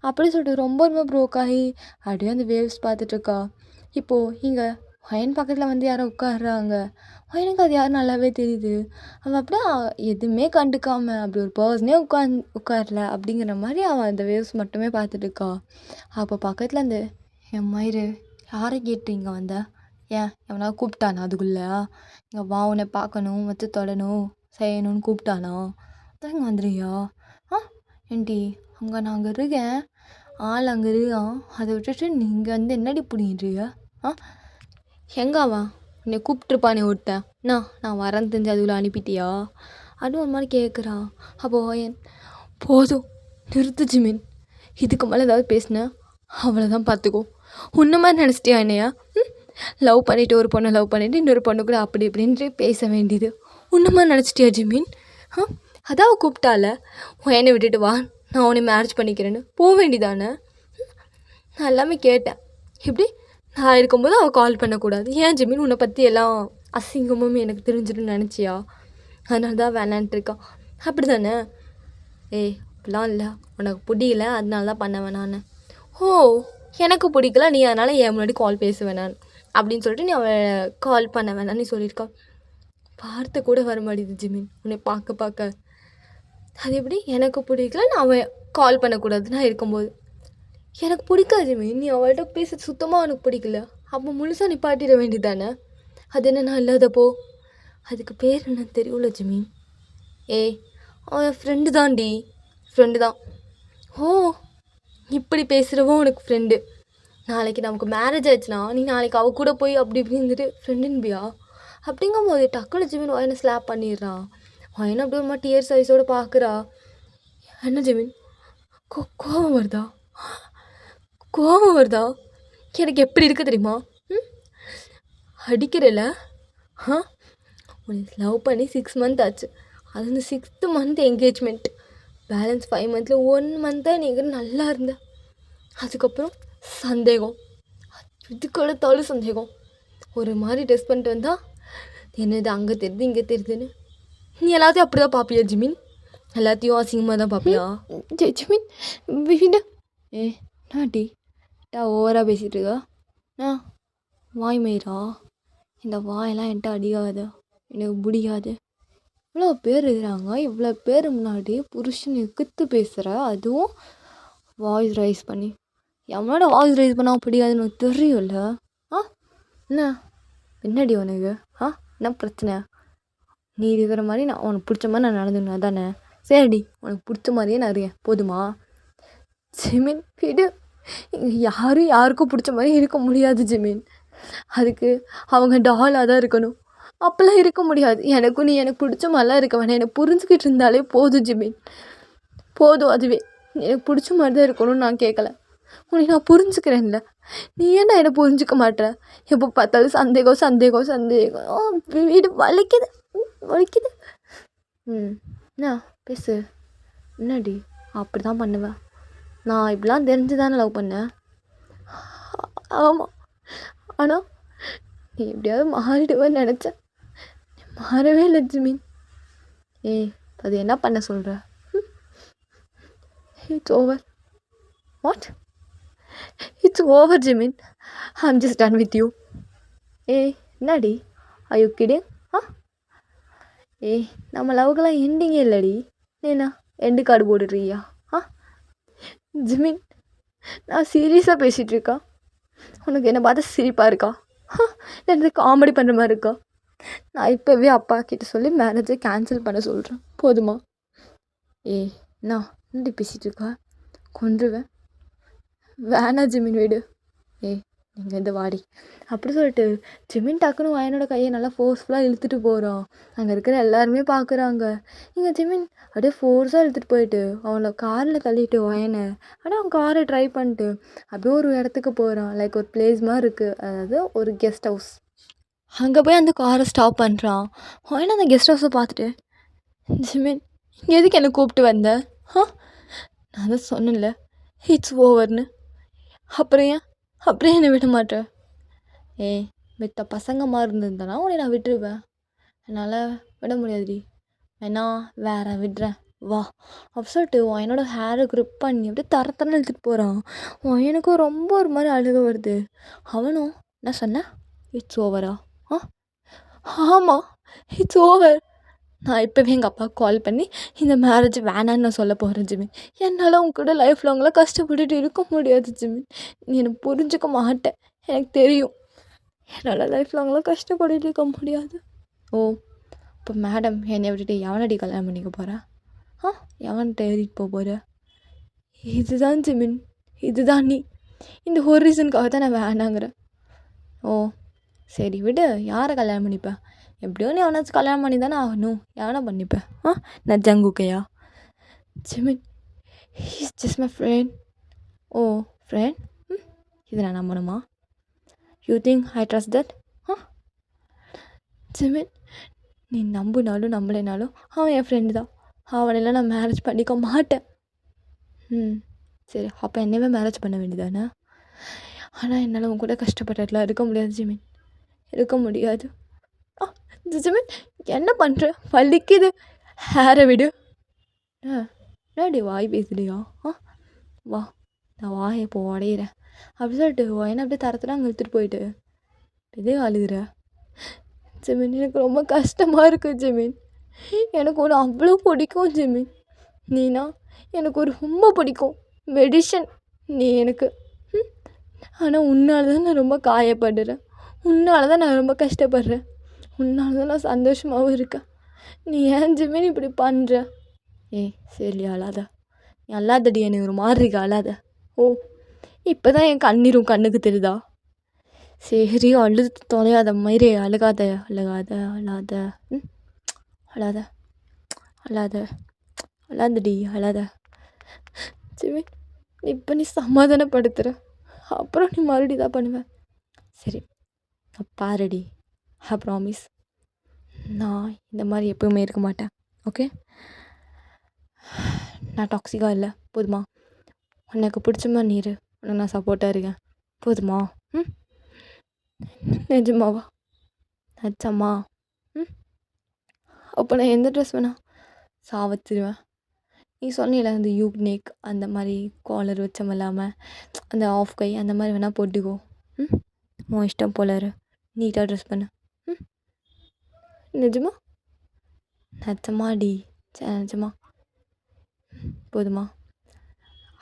அப்படி சொல்லிட்டு ரொம்ப ரொம்ப ப்ரோக் ஆகி அப்படியே அந்த வேவ்ஸ் பார்த்துட்ருக்கா. இப்போது இங்கே வயன் பக்கத்தில் வந்து யாரும் உட்காடுறாங்க. வயனுக்கு அது யாரும் நல்லாவே தெரியுது. அவன் அப்படியே எதுவுமே கண்டுக்காமல் அப்படி ஒரு பர்சனே உட்காரல அப்படிங்கிற மாதிரி அவன் அந்த வேவ்ஸ் மட்டுமே பார்த்துட்ருக்கா. அப்போ பக்கத்தில் அந்த என் மயிறு யாரை கேட்டு இங்கே வந்த, ஏன் எவனா கூப்பிட்டானா? அதுக்குள்ளே இங்கே வா, உன்னை பார்க்கணும், வச்சு தொடணும், செய்யணும்னு கூப்பிட்டானா? அதான் இங்கே வந்துடுறியா? ஏன்டி அங்கே நான் அங்கே இருக்கேன், ஆள் அங்கே இருக்கான், அதை விட்டுட்டு நீங்கள் வந்து என்னடி பிடிங்கிறிய? எங்காவா என்னை கூப்பிட்ருப்பானே ஒருத்தன், நான் வரேன்னு தெரிஞ்சு அதுக்குள்ளே அனுப்பிட்டியா அப்படின்னு ஒரு மாதிரி கேட்குறான். அப்போது என் போதும் நிறுத்து ஜிமின், இதுக்கு மேலே ஏதாவது பேசினேன் அவ்வளோதான் பார்த்துக்கோ. உன்ன மாதிரி நினச்சிட்டியா என்னையா? லவ் பண்ணிவிட்டு ஒரு பொண்ணை லவ் பண்ணிவிட்டு இன்னொரு பொண்ணு கூட அப்படி இப்படின்ட்டு பேச வேண்டியது உன்ன மாதிரி நினச்சிட்டியா ஜிமின்? அதான் அவள் கூப்பிட்டால, என்னை விட்டுட்டு வா, நான் உன்னை மேரேஜ் பண்ணிக்கிறேன்னு போக வேண்டியதானே? நான் எல்லாமே கேட்டேன். எப்படி நான் இருக்கும்போது அவள் கால் பண்ணக்கூடாது? ஏன் ஜிமின், உன்னை பற்றி எல்லாம் அசிங்கமும் எனக்கு தெரிஞ்சிடுன்னு நினச்சியா? அதனால தான் வேணான்ட்டு இருக்கான், அப்படி தானே? ஏய் அப்படிலாம் இல்லை, உனக்கு பிடிக்கல அதனால தான் பண்ண வேணான்னு. ஓ எனக்கு பிடிக்கல, நீ அதனால் என் முன்னாடி கால் பேச வேணான்னு அப்படின்னு சொல்லிட்டு நீ அவள் கால் பண்ண வேணான்னு நீ சொல்லியிருக்கா. வார்த்தை கூட வர மாட்டேது ஜிமின் உன்னை பார்க்க. அது எப்படி எனக்கு பிடிக்கல, நான் அவன் கால் பண்ணக்கூடாது நான் இருக்கும்போது? எனக்கு பிடிக்காது ஜிமின், நீ அவள்கிட்ட பேச சுத்தமாக எனக்கு பிடிக்கல, அப்போ முழுசாக நிப்பாட்டிட வேண்டியதானே? அது என்ன நான் இல்லாதப்போ? அதுக்கு பேர் என்ன தெரியும்ல ஜிமின்? ஏய் அவன் ஃப்ரெண்டு தான்டி, ஃப்ரெண்டு தான். ஓ இப்படி பேசுகிறவோ உனக்கு ஃப்ரெண்டு. நாளைக்கு நமக்கு மேரேஜ் ஆச்சுன்னா நீ நாளைக்கு அவள் கூட போய் அப்படி இப்படி இருந்துட்டு ஃப்ரெண்டுன்பியா? அப்படிங்கும் போது டக்குனு ஜிமின் வயனை ஸ்லாப் பண்ணிடுறான். வயனை அப்படி ஒரு மாதிரி டியர் சைஸோடு பார்க்குறா. என்ன ஜிமின் கோவம் வருதா? எனக்கு எப்படி இருக்குது தெரியுமா? அடிக்கிறல. உனக்கு லவ் பண்ணி 6 மந்த் ஆச்சு, அது இந்த 6th மந்த் என்கேஜ்மெண்ட், பேலன்ஸ் 5 மந்த்தில் 1 மந்த்தாக நீங்கள் நல்லா இருந்த. அதுக்கப்புறம் சந்தேகம், இதுக்கு எடுத்தாலும் சந்தேகம். ஒரு மாதிரி ட்ரெஸ் பண்ணிட்டு வந்தால் என்னது அங்கே தெரியுது இங்கே தெரியுதுன்னு. நீ எல்லாத்தையும் அப்படி தான் பார்ப்பியா ஜிமின்? எல்லாத்தையும் அசிங்கமாக தான் பார்ப்பியா? ஜிமின் வீடு நாட்டி ஓவராக பேசிகிட்டு இருக்கா. வாய் மயிரா, இந்த வாயெல்லாம் என்கிட்ட அடிக்காது, எனக்கு பிடிக்காது. இவ்வளோ பேர் இருக்கிறாங்க, இவ்வளோ பேர் முன்னாடி புருஷன் எகுத்து பேசுகிற, அதுவும் வாய்ஸ் ரைஸ் பண்ணி. எவனோட வாய்ஸ் ரைஸ் பண்ணால் பிடிக்காதுன்னு உனக்கு தெரியும்ல? என்ன என்னடி உனக்கு? என்ன பிரச்சனை? நீ இருக்கிற மாதிரி நான் உனக்கு பிடிச்ச மாதிரி நான் நடந்துக்கணும் தானே? சரிடி, உனக்கு பிடிச்ச மாதிரியே நான் இருக்கேன், போதுமா? ஜிமின் விடு, யாரும் யாருக்கும் பிடிச்ச மாதிரி இருக்க முடியாது ஜிமின். அதுக்கு அவங்க டாலாக தான் இருக்கணும், அப்போல்லாம் இருக்க முடியாது. எனக்கும் நீ எனக்கு பிடிச்ச மாதிரிலாம் இருக்க வேணாம், எனக்கு புரிஞ்சுக்கிட்டு இருந்தாலே போதும் ஜிமின், போதும். அதுவே எனக்கு பிடிச்ச மாதிரி தான் இருக்கணும்னு நான் கேட்கல, உனக்கு நான் புரிஞ்சுக்கிறேன்ல. நீ ஏன்னா என்னை புரிஞ்சுக்க மாட்டேற? எப்போ பார்த்தாலும் சந்தேகம். வீடு வலிக்குது. என்ன பேசு, என்னடி அப்படி தான் பண்ணுவேன்? நான் இப்படிலாம் தெரிஞ்சு தானே லவ் பண்ணேன். ஆமாம், ஆனால் நீ எப்படியாவது மாறிடுவேன்னு நினச்சேன், மாறவே இல்லை ஜிமின். அது என்ன பண்ண சொல்கிற? It's over. What? It's over Jimin, I am just done with you. என்னடி, are you kidding? நம்ம லவ்க்கெல்லாம் எண்டிங்கே இல்லடி. என்ன எண்டு கார்டு போடுறியா? ஆ ஜிமின், நான் சீரியஸாக பேசிகிட்டு இருக்கா? உனக்கு என்னை பார்த்தா சிரிப்பாக இருக்கா? இல்லை காமெடி பண்ணுற மாதிரி இருக்கா? நான் இப்போவே அப்பா கிட்ட சொல்லி மேரேஜை கேன்சல் பண்ண சொல்கிறேன். போதுமா? ஏய் நான் என்னடி பேசிகிட்டு இருக்கா? கொன்றுவேன். வேணா ஜிமின் வீடு. ஏய் நீங்கள் இந்த வாடி அப்படி சொல்லிட்டு ஜிமின் டக்குன்னு வயனோட கையை நல்லா ஃபோர்ஸ்ஃபுல்லாக இழுத்துட்டு போகிறான். அங்கே இருக்கிற எல்லாருமே பார்க்குறாங்க. இங்கே ஜிமின் அப்படியே ஃபோர்ஸாக இழுத்துட்டு போயிட்டு அவனை காரில் தள்ளிட்டு வயனை ஆனால் அவன் காரை ட்ரை பண்ணிட்டு அப்படியே ஒரு இடத்துக்கு போகிறான். லைக் ஒரு பிளேஸ் மாதிரி இருக்குது, அதாவது ஒரு கெஸ்ட் ஹவுஸ். அங்கே போய் அந்த காரை ஸ்டாப் பண்ணுறான். வயனை அந்த கெஸ்ட் ஹவுஸை பார்த்துட்டு, ஜிமின் எதுக்கு என்னை கூப்பிட்டு வந்த? நான் தான் சொன்னேன்ல இட்ஸ் ஓவர்னு. அப்புறம் என்னை விட மாட்டேன். ஏய் மித்த பசங்க மாதிரி இருந்திருந்தானா உன்னை நான் விட்டுருவேன். என்னால் விட முடியாதுடி. வேணா வேற விடுறேன் வா. அப்படி சொல்லிட்டு என்னோட ஹேரை க்ரிப் பண்ணி அப்படியே தரத்தரன்னு இழுத்துட்டு போகிறான். எனக்கும் ரொம்ப ஒரு மாதிரி அழுக வருது. அவனும் என்ன சொன்னேன்? இட்ஸ் ஓவரா? ஆமாம் இட்ஸ் ஓவர். நான் இப்போவே எங்கள் அப்பாவுக்கு கால் பண்ணி இந்த மேரேஜ் வேணான்னு நான் சொல்ல போகிறேன் ஜிமின். என்னால் உங்க கூட லைஃப் லாங்கெலாம் கஷ்டப்பட்டுட்டு இருக்க முடியாது ஜிமின். நீ என்னை புரிஞ்சுக்க மாட்டேன், எனக்கு தெரியும். என்னால் லைஃப் லாங்கெலாம் கஷ்டப்பட்டுட்டு இருக்க முடியாது. ஓ இப்போ மேடம் என்னை விட்டுட்டு எவனடி கல்யாணம் பண்ணிக்க போகிறா? எவன்கிட்ட ஏறிட்டு போகிற? இதுதான் ஜிமின், இதுதான் நீ. இந்த ஒரு ரீசனுக்காக தான் நான் வேணாங்கிறேன். ஓ சரி விடு, யாரை கல்யாணம் பண்ணிப்பேன்? எப்படியோ நீ அவனாச்சும் கல்யாணம் பண்ணி தானே ஆகணும். எவனை பண்ணிப்பேன்? நான் ஜங்குக்கையா? Jimin he's just my friend. Oh friend? இதை நான் நம்பணுமா? You think I trust that? Jimin நீ நம்புனாலும் நம்பலைனாலும் அவன் என் ஃப்ரெண்டு தான். அவனெல்லாம் நான் மேரேஜ் பண்ணிக்க மாட்டேன். சரி அப்போ என்னவே மேரேஜ் பண்ண வேண்டியதானே? ஆனால் என்னால் உன் கூட கஷ்டப்பட்டுலாம் இருக்க முடியாது ஜிமின், இருக்க முடியாது. ஜிமின் என்ன பண்ணுற? வலிக்குது. ஹேரை விடு. என்னடி வாய் பேசுறியா? வா நான் வாயை இப்போ உடையிறேன் அப்படி சொல்லிட்டு என்ன அப்படியே தரத்துல அங்கே இழுத்துட்டு போயிட்டு இதே அழுகிற. ஜிமின் எனக்கு ரொம்ப கஷ்டமாக இருக்குது ஜிமின். எனக்கு ஒன்று அவ்வளோ பிடிக்கும் ஜிமின். நீனா எனக்கு ஒரு ரொம்ப பிடிக்கும் மெடிஷன் நீ எனக்கு. ஆனால் உன்னால் தான் நான் ரொம்ப காயப்படுறேன், உன்னால் தான் நான் ரொம்ப கஷ்டப்படுறேன், உன்னால் தான் நான் சந்தோஷமாகவும் இருக்கேன். நீ ஏன் ஜிமின் இப்படி பண்ணுற? ஏய் சரி அழாத, நீ அழாதடி, எனக்கு ஒரு மாதிரி இருக்கு அழாத. ஓ இப்போ தான் என் கண்ணீரும் கண்ணுக்கு தெரியுதா? சரி அழுது தொலையாத மாதிரி அழுகாத அழுகாத அழாத அழாத அழாத அழாதடி அழாத. ஜிமின் இப்போ நீ சமாதானப்படுத்துகிற, அப்புறம் நீ மறுபடியும் தான் பண்ணுவேன். சரி பாருடி, ஐ ப்ராமிஸ் நான் இந்த மாதிரி எப்பவுமே இருக்க மாட்டேன். ஓகே நான் டாக்ஸிக்காக இல்லை, போதுமா? உனக்கு பிடிச்ச மாதிரி நீர், உனக்கு நான் சப்போர்ட்டாக இருக்கேன், போதுமா? நிஜமாவா? நிஜமா? அப்போ நான் எந்த ட்ரெஸ் வேணால் சாவச்சிருவேன். நீ சொன்னில அந்த யூக்னேக் அந்த மாதிரி காலர் வச்சம் இல்லாமல் அந்த ஆஃப் கை அந்த மாதிரி வேணால் போட்டுக்கோ. உன் இஷ்டம் போல நீட்டாக ட்ரெஸ் பண்ணு. நிஜமா? நிஜமாடி, நிஜமா போதுமா?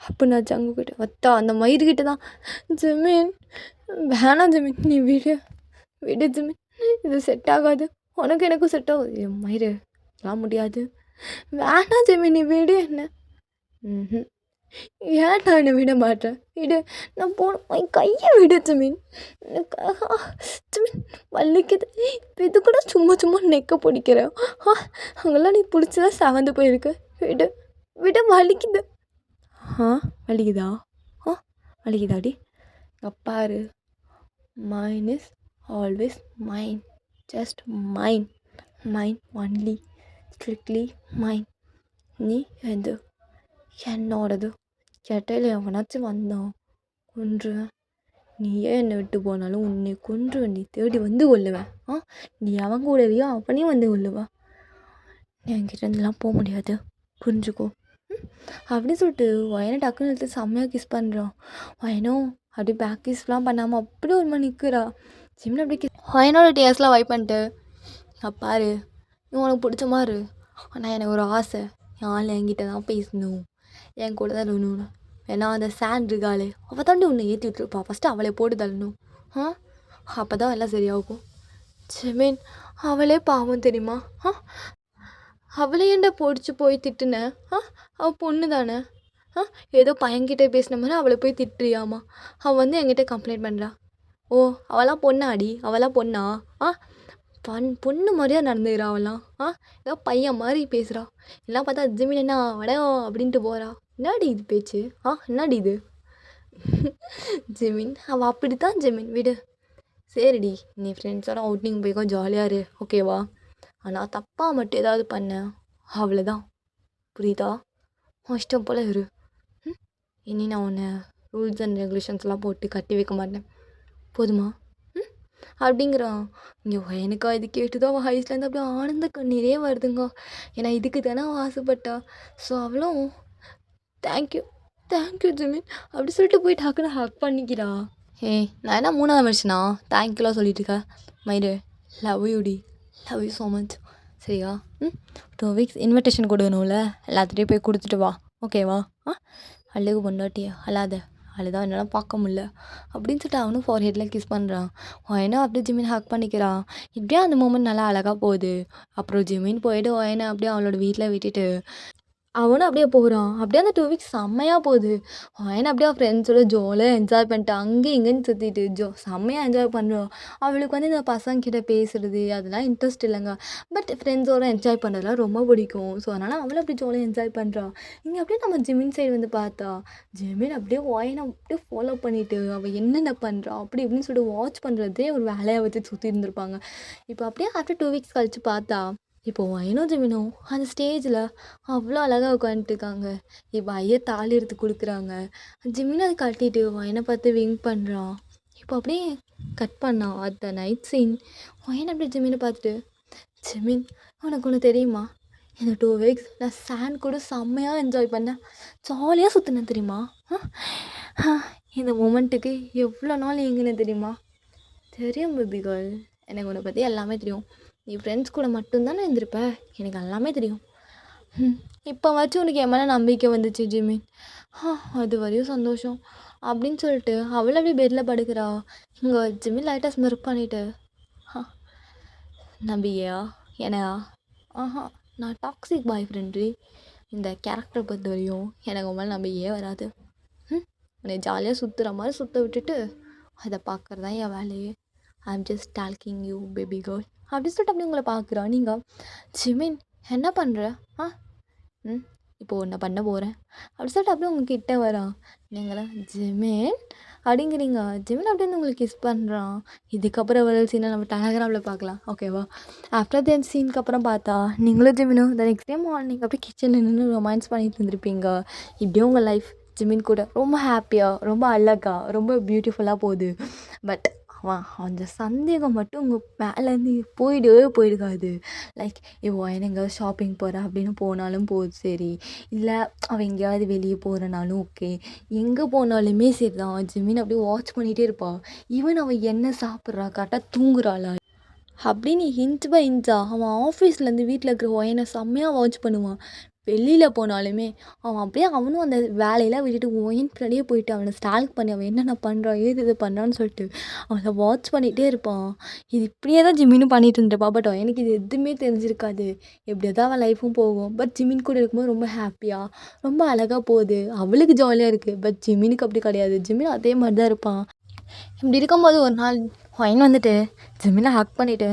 அப்போ நான் ஜங்கு கிட்ட வத்தா அந்த மயிர்கிட்ட தான். ஜிமின் வேணாம் ஜிமின், நீ விடு விடு ஜிமின், இது செட் ஆகாது, உனக்கு எனக்கும் செட் ஆகுது. மயிறு எல்லாம் முடியாது, வேணாம் ஜிமின், நீ விடு என்ன. ஏன் நான் என்னை விட மாட்டேன்? விடு, நான் போன கையை விடு ஜிமின், ஜிமின் வலிக்குது. இப்போ இது கூட சும்மா சும்மா நெக்க பிடிக்கிறேன். அங்கெல்லாம் நீ பிடிச்சதான் செவந்து போயிருக்கு. விடு விடு, வலிக்குது. வலிக்குதா? வலிக்குதாடி? பாரு, mine is always mine, just mine, mine only, strictly mine. நீ எது என்னோடது. கேட்டால் எவனாச்சும் வந்தான் கொன்றுவேன். நீயே என்னை விட்டு போனாலும் உன்னை கொன்றுவேன், நீ தேடி வந்து கொள்ளுவேன். நீ அவன் கூட இல்லையோ அவனையும் வந்து கொள்ளுவேன். நீ என்கிட்ட இருந்தெல்லாம் போக முடியாது, புரிஞ்சுக்கோ. அப்படின்னு சொல்லிட்டு வயனை டக்குன்னு எடுத்து செம்மையாக கிஸ் பண்ணுறான். வயனும் அப்படியே பேக் கிஸ்லாம் பண்ணாமல் அப்படியே ஒரு மாதிரி நிற்கிறா. ஜிம்னு அப்படி கிஸ் வயனோட டேஸ்லாம் வைப் பண்ணிட்டு பாரு, நீ உனக்கு பிடிச்ச மாதிரி. ஆனால் எனக்கு ஒரு ஆசை, என் ஆள் என்கிட்ட தான் பேசணும், என் கூட தான் இருக்கணும். ஏன்னா அந்த சாண்ட் இருக்காளே அவள் தாண்டி உன்னை ஏற்றி விட்டுருப்பா, ஃபஸ்ட்டு அவளை போட்டு தள்ளணும். ஆ அப்போ தான் எல்லாம் சரியாகும். ஜெமீன் அவளே பாவம் தெரியுமா? அவளை ஏன்டா பிடிச்சி போய் திட்டுன? அவள் பொண்ணு தானே. ஏதோ பையன்கிட்ட பேசின மாதிரி அவளை போய் திட்டுறியாமா? அவள் வந்து என்கிட்ட கம்ப்ளைண்ட் பண்ணுறா. ஓ அவளாம் பொண்ணாடி, அவளாம் பொண்ணா? பொண்ணு மாதிரியா நடந்துக்கிறா அவளாம். ஏதோ பையன் மாதிரி பேசுகிறா. எல்லாம் பார்த்தா ஜெமீன் என்ன வடம் அப்படின்ட்டு போகிறா. என்னடி இது பேச்சு? என்னடி இது? ஜெமீன் அவள் அப்படி தான் ஜெமீன், விடு. சரிடி, நீ ஃப்ரெண்ட்ஸோட அவுட்டிங் போய்க்கோ, ஜாலியாக இரு, ஓகேவா? ஆனால் தப்பாக மட்டும் ஏதாவது பண்ண அவ்வளோதான், புரியுதா? இஷ்டம் போல் இரு. இனி நான் உன்னை ரூல்ஸ் அண்ட் ரெகுலேஷன்ஸ்லாம் போட்டு கட்டி வைக்க மாட்டேன், போதுமா? அப்படிங்கிறான். இங்கே எனக்கா இது கேட்டுதான் அவள் ஹைஸ்லேருந்து அப்படியே ஆனந்த கண்ணீரே வருதுங்க. ஏன்னா இதுக்கு தானே அவள் ஆசைப்பட்டா. ஸோ அவளும் தேங்க்யூ தேங்க்யூ ஜெமீன் அப்படி சொல்லிட்டு போய் டக்குன்னு ஹக் பண்ணிக்கிறா. நான் என்ன 3வது மனுஷனா தேங்க்யூலாம் சொல்லிட்டு இருக்கேன்? மயிறு லவ் யூடி, லவ் யூ ஸோ மச். சரியா? 2 வீக்ஸ் இன்விடேஷன் கொடுக்கணும்ல, எல்லாத்துட்டையும் போய் கொடுத்துட்டு வா, ஓகேவா? அழுகு பொண்டாட்டியா அழாத, அழுதா என்னால் பார்க்க முடில அப்படின்னு சொல்லிட்டு அவனும் ஃபார் ஹெட்டில் கிஸ் பண்ணுறான். ஒயனை அப்படியே ஜிமின் ஹக் பண்ணிக்கிறான். இப்படியே அந்த மூமெண்ட் நல்லா அழகாக போகுது. அப்புறம் ஜிமின் போயிட்டு ஒயனை அப்படியே அவளோட வீட்டில் விட்டுட்டு அவனும் அப்படியே போகிறான். அப்படியே அந்த 2 வீக்ஸ் செம்மையாக போகுது. அவன் அப்படியே அவன் ஃப்ரெண்ட்ஸோட ஜாலியாக என்ஜாய் பண்ணிட்டு அங்கே இங்கேன்னு சுற்றிட்டு செம்மையாக என்ஜாய் பண்ணுறான். அவளுக்கு வந்து இந்த பசங்கக்கிட்ட பேசுகிறது அதெல்லாம் இன்ட்ரெஸ்ட் இல்லைங்க. பட் ஃப்ரெண்ட்ஸோடு என்ஜாய் பண்ணுறதுலாம் ரொம்ப பிடிக்கும். ஸோ அதனால் அவளும் அப்படி ஜாலியாக என்ஜாய் பண்ணுறான். இங்கே அப்படியே நம்ம ஜிமின் சைடு வந்து பார்த்தா ஜிமின் அப்படியே ஒயனை அப்படியே ஃபாலோ பண்ணிவிட்டு அவள் என்னென்ன பண்ணுறான் அப்படி இப்படின்னு சொல்லிட்டு வாட்ச் பண்ணுறதே ஒரு வேலையை வச்சு சுற்றி இருந்திருப்பாங்க. இப்போ அப்படியே ஆஃப்டர் 2 வீக்ஸ் கழித்து பார்த்தா இப்போது ஒயனும் ஜிமினும் அந்த ஸ்டேஜில் அவ்வளோ அழகாக உட்காந்துட்டுருக்காங்க. இப்போ ஐயர் தாலி எடுத்து கொடுக்குறாங்க. ஜிமின் அதை கட்டிட்டு ஒயனை பார்த்து விங்க் பண்ணுறான். இப்போ அப்படியே கட் பண்ணான் அந்த நைட் சீன். ஒயன் அப்படியே ஜிமினை பார்த்துட்டு, ஜிமின் உனக்கு ஒன்று தெரியுமா, இந்த 2 வீக்ஸ் நான் சாண்ட் கூட செம்மையாக என்ஜாய் பண்ணேன், ஜாலியாக சுற்றினேன் தெரியுமா? இந்த மூமெண்ட்டுக்கு எவ்வளோ நாள் எங்கன்னு தெரியுமா? தெரியும் பேபி கேர்ள், எனக்கு உன்னை பற்றி எல்லாமே தெரியும். நீ ஃப்ரெண்ட்ஸ் கூட மட்டும்தானே இருந்திருப்ப, எனக்கு எல்லாமே தெரியும். இப்போ வச்சு உனக்கு என் மேலே நம்பிக்கை வந்துச்சு ஜிமின், அது வரையும் சந்தோஷம் அப்படின்னு சொல்லிட்டு அவளை அப்படியே பெட்டில் படுக்கிறா. இங்கே ஜிமின் லைட்டாக ஸ்மிர்க் பண்ணிவிட்டு, நம்பிக்கையா என்னையா? நான் டாக்ஸிக் பாய் ஃப்ரெண்டு. இந்த கேரக்டர் பொறுத்த வரையும் எனக்கு உன் மேலே நம்பிக்கையே வராது. உன்னை ஜாலியாக சுற்றுற மாதிரி சுற்ற விட்டுட்டு அதை பார்க்குறது தான் என் வேலையே. I'm just talking you baby girl அப்படி சொல்லிட்டு அப்படி உங்களை பார்க்குறா. நீங்கள் ஜிமின் என்ன பண்ணுற? இப்போது ஒன்று பண்ண போகிறேன் அப்படி சொல்லிட்டு அப்படியே உங்ககிட்ட வரான். நீங்களா ஜிமின் அப்படிங்கிறீங்க. ஜிமின் அப்படின்னு உங்களுக்கு கிஸ் பண்ணுறான். இதுக்கப்புறம் வர சீனை நம்ம டெலகிராமில் பார்க்கலாம், ஓகேவா? ஆஃப்டர் தென் சீனுக்கு அப்புறம் பார்த்தா நீங்களும் ஜிமினும் த நெக்ஸ்ட் டே மார்னிங் அப்படியே கிச்சனில் நின்று ரொமான்ஸ் பண்ணிட்டு இருந்திருப்பீங்க. இப்படியே உங்கள் லைஃப் ஜிமின் கூட ரொம்ப ஹாப்பியாக, ரொம்ப அழகாக, ரொம்ப பியூட்டிஃபுல்லாக போகுது. பட் அந்த சந்தேகம் மட்டும் உங்கள் மேலேருந்து போயிடுக்காது. லைக் இப்போ எங்கேயாவது ஷாப்பிங் போகிறேன் அப்படின்னு போனாலும் போதும் சரி, இல்லை அவள் எங்கேயாவது வெளியே போகிறனாலும் ஓகே, எங்கே போனாலுமே சரி தான் ஜிமின் அப்படியே வாட்ச் பண்ணிகிட்டே இருப்பாள். ஈவன் அவள் என்ன சாப்பிட்றா, கரெக்டாக தூங்குறாளா அப்படின்னு இன்ச் பை இன்ச்சாக அவன் ஆஃபீஸ்லேருந்து வீட்டில் இருக்கிற ஒயனை செம்மையாக வாட்ச் பண்ணுவான். வெளியில் போனாலுமே அவன் அப்படியே அவனும் அந்த வேலையெல்லாம் விட்டுட்டு ஒயின் பின்னாடியே போயிட்டு அவனை ஸ்டால்க் பண்ணி அவன் என்னென்ன பண்ணுறான் ஏது இது பண்ணுறான்னு சொல்லிட்டு அவனை வாட்ச் பண்ணிகிட்டே இருப்பான். இது இப்படியே தான் ஜிமினும் பண்ணிட்டு இருந்திருப்பான். பட் எனக்கு இது எதுவுமே தெரிஞ்சிருக்காது. எப்படியா தான் அவன் லைஃப்பும் போகும். பட் ஜிமின் கூட இருக்கும்போது ரொம்ப ஹாப்பியாக ரொம்ப அழகாக போகுது, அவளுக்கு ஜாலியாக இருக்குது. பட் ஜிமினுக்கு அப்படி கிடையாது. ஜிமின் அதே மாதிரி தான் இருப்பான். இப்படி இருக்கும்போது ஒரு நாள் ஒயின் வந்துட்டு ஜிமினை ஹக் பண்ணிவிட்டு,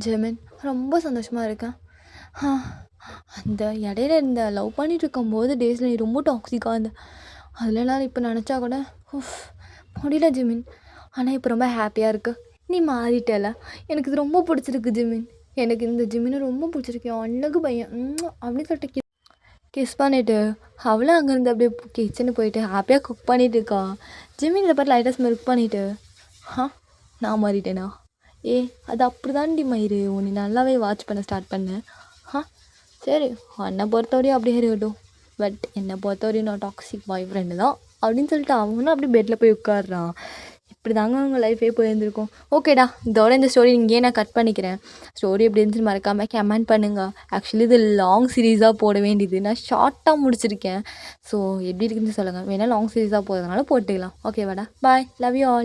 ஜிமின் ரொம்ப சந்தோஷமாக இருக்கேன், அந்த இடையில இந்த லவ் பண்ணிட்டு இருக்கும்போது டேஸில் நீ ரொம்ப டாக்ஸிக்காக இருந்த, அதிலலாம் இப்போ நினச்சா கூட முடியல ஜிமின். ஆனால் இப்போ ரொம்ப ஹாப்பியாக இருக்கு, நீ மாறிட்டல, எனக்கு இது ரொம்ப பிடிச்சிருக்கு ஜிமின், எனக்கு இந்த ஜிமினை ரொம்ப பிடிச்சிருக்கு, அழகு பையன் அப்படின்னு சொல்லிட்டு கிஸ் பண்ணிவிட்டு அவளும் அங்கேருந்து அப்படியே கிச்சனுக்கு போயிட்டு ஹாப்பியாக குக் பண்ணிகிட்டு இருக்கா. ஜிமின் இதை பார்த்து லைட்டாக ஸ்மெர்க் பண்ணிவிட்டு, நான் மாறிட்டேனா? அது அப்படி தாண்டி மயிறு, உன்னை நல்லாவே வாட்ச் பண்ண ஸ்டார்ட் பண்ணேன். சரி என்னை பொறுத்தவரையும் அப்படியே இருக்கட்டும், பட் என்னை பொறுத்தவரையும் நான் டாக்ஸிக் பாய் ஃப்ரெண்டு தான் அப்படின்னு சொல்லிட்டு அவனும் அப்படியே பெட்டில் போய் உட்காடுறான். இப்படி தாங்க அவங்க லைஃபே போயிருந்துருக்கும். ஓகேடா, இதோட இந்த ஸ்டோரி இங்கேயே நான் கட் பண்ணிக்கிறேன். ஸ்டோரி எப்படி இருந்துச்சுன்னு மறக்காமல் கமெண்ட் பண்ணுங்கள். ஆக்சுவலி இது லாங் சீரீஸாக போட வேண்டியது, நான் ஷார்ட்டாக முடிச்சிருக்கேன். ஸோ எப்படி இருக்குன்னு சொல்லுங்கள். வேணால் லாங் சீரீஸாக போகிறதுனால போட்டுக்கலாம். ஓகேவாடா, பாய், லவ் யூ ஆல்.